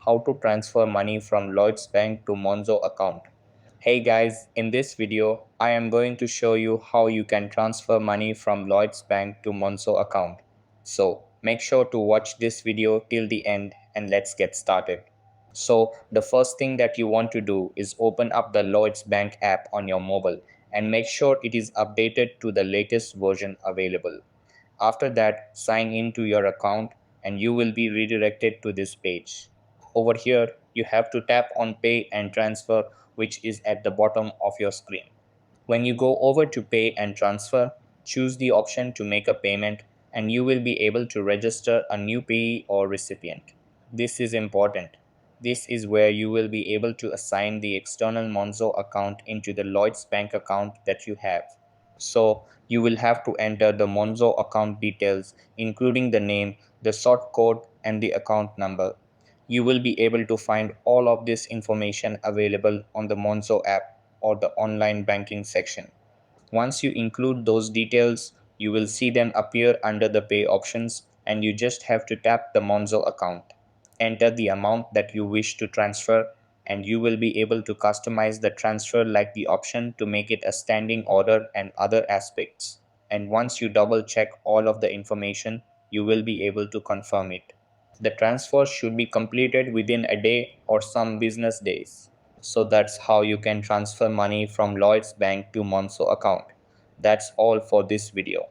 how to transfer money from Lloyd's bank to Monzo account. Hey guys, in this video, I am going to show you how you can transfer money from Lloyd's bank to Monzo account. So make sure to watch this video till the end and let's get started. So the first thing that you want to do is open up the Lloyd's bank app on your mobile and make sure it is updated to the latest version available. After that, sign into your account and you will be redirected to this page. Over here, you have to tap on Pay and Transfer, which is at the bottom of your screen. When you go over to Pay and Transfer, choose the option to make a payment and you will be able to register a new payee or recipient. This is important. This is where you will be able to assign the external Monzo account into the Lloyd's bank account that you have. So you will have to enter the Monzo account details, including the name, the sort code, and the account number. You will be able to find all of this information available on the Monzo app or the online banking section. Once you include those details, you will see them appear under the pay options and you just have to tap the Monzo account. Enter the amount that you wish to transfer and you will be able to customize the transfer like the option to make it a standing order and other aspects. And once you double check all of the information, you will be able to confirm it. The transfer should be completed within a day or some business days. So that's how you can transfer money from Lloyd's bank to Monzo account. That's all for this video.